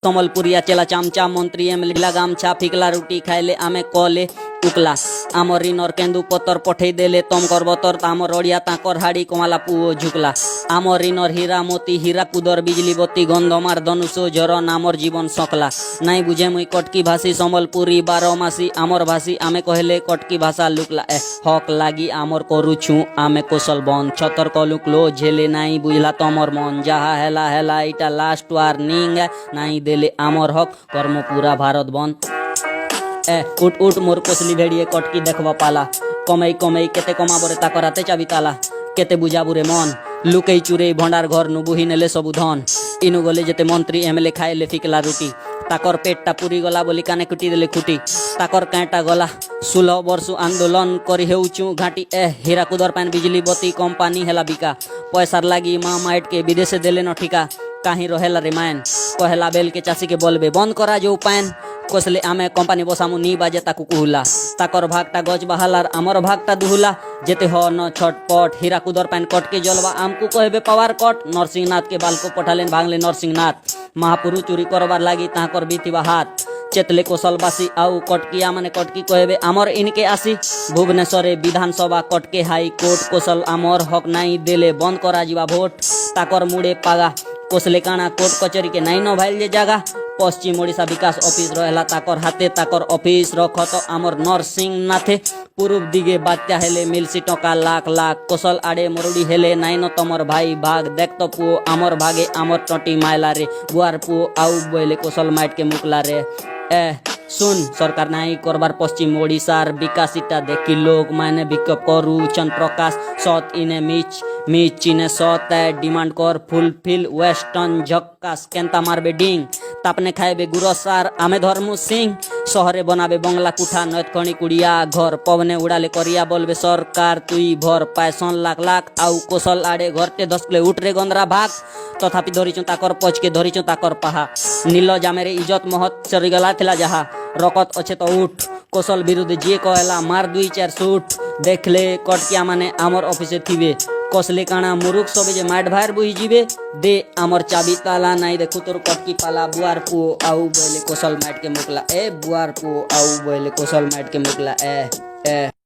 সম্বলপুরিয়া চেলা চামচা মন্ত্রী এমলিলা গামছা ফিকলা রুটি খাইলে আমি কলে উকলা আমার ঋণর কেন্দু পতর পঠেই দেলে তমকর বতর তামর অড়িয়া তাঁকর হাড়ি কমালা পুও ঝুকলা আমার ঋণর হীরা মতি হীরা কুদর বিজলি বতি গন্ধমার ধনুষ ঝরন আমার জীবন সকলা নাই বুঝে মুই কটকি ভাষী সম্বলপুরি 12 মাসি আমর ভাষী আমি কহলে কটকি ভাষা লুকলা হক লাগি আমর করুছু আমি কৌশল বন ছতর্ক লুকলো ঝেলে নাই বুঝলা তমর মন যাহা হেলা হেলা এটা লাস্ট ওয়ার্নিং নাই দেলে আমর হক কর্ম পুরা ভারত বন উঠ উঠ মোর কোসলি ভেড়িয়ে কটকি দেখবা পালা কমাই কমাই কেতে কমাবরে তাকরাতে চাবি তালা কেতে বুঝাবুরে মন লুকেই চুরে ভণ্ডার ঘর নু বুহি নেলে সবু ধন ইনু গলে যেতে মন্ত্রী এমএলএ খাইলে ফিকলা রুটি তাকর পেটটা পুরি গলা বলি কানে কুটি দেলে খুঁটি তাকর কাঁটা গলা 16 বর্ষ আন্দোলন করি হেউচু ঘাটি হীরাকুদর পান বিজলি বতি কোম্পানি হেলা বিকা পয়সার লাগি মা মাইটকে বিদেশে দেলে ন ঠিকা কাহি রহেলা রে মায়ন কহেলা বেলকে চাষিকে বলবে বন্ধ করা যে পায়ন কসলে আমি কোম্পানি বসামু নি বাজে তাকু কুহুলা তাকর ভাগটা গজ বাহালার আমর ভাগটা দুহুলা যেতে হ ন ছটপট হীরাকুদর পান কটকে জলবা আমকু কহবে পাওয়ার কট নরসিংহনাথকে বালকো পঠালেন ভাঙলে নরসিংহনাথ মহাপুরু চুরি করবার লাগি তাঁকর বিতিবা হাত চেতলে কৌশলবাসী আউ কটকিয়া মানে কটকি কহবে আমর ইনকে আসি ভুবনেশ্বরে বিধানসভা কটকে হাইকোর্ট কৌশল আমর হক নাই দেলে বন্ধ করা যা ভোট তাকর মুড়ে পাগা কোসলে কাଣା কোর্ট কচেরি के नाइन भाइल जे जगह पश्चिम ओडिशा विकास ऑफिस रहला ताकर हाथे ताकर ऑफिस रखत आमर नरसिंहनाथे पूर्व दिगे बात्या हेले मिलसी टका लाख लाख कोसल आड़े मरुड़ी हेले नाइन तमर भाई भाग देख तो पुओ आमर भागे आमर टटी मायला रे बुआर पुओ आउ बोले कोसल माइट के मुकला रे सुन सरकार नाई करबार पश्चिम ओडिशार विकासिता देखी लोक माने विक्षोभ करू चंद प्रकाश सत इने मिच चिने सत डिमांड कर फुलफिल वेस्टर्न झक्कास केंता मारबे डिंग तापने खाइबे गुरसार आमे धर्मु सिंह शहरे बनाबे बंगला कुठा नैतखणी कुड़िया घर पवने उड़ाले करिया बोलबे सरकार तुई भर पैसन लाख लाख आउ कोसल आड़े घरते 10 किलो उठरे गंदरा भाग तथापि धरिचु ताकर पचके धरिचु ताकर पाहा नील जामेरे इज्जत महत सरिगला थिला जहा रकत अच्छे तो उठ कौशल विरुद्ध जे कहला मार 2-4 सूट देखले कटकिया माने आमर ऑफिसे थिबे कसले काना मुरुख सबे जे माइट भार बुही जीवे दे आमर चाबी ताला नाई देखु तोर कटकी पाला बुआर पुओ आउ बोले कौशल माइट के मुकला बुआर पुओ आउ बोले कौशल माइट के मुकला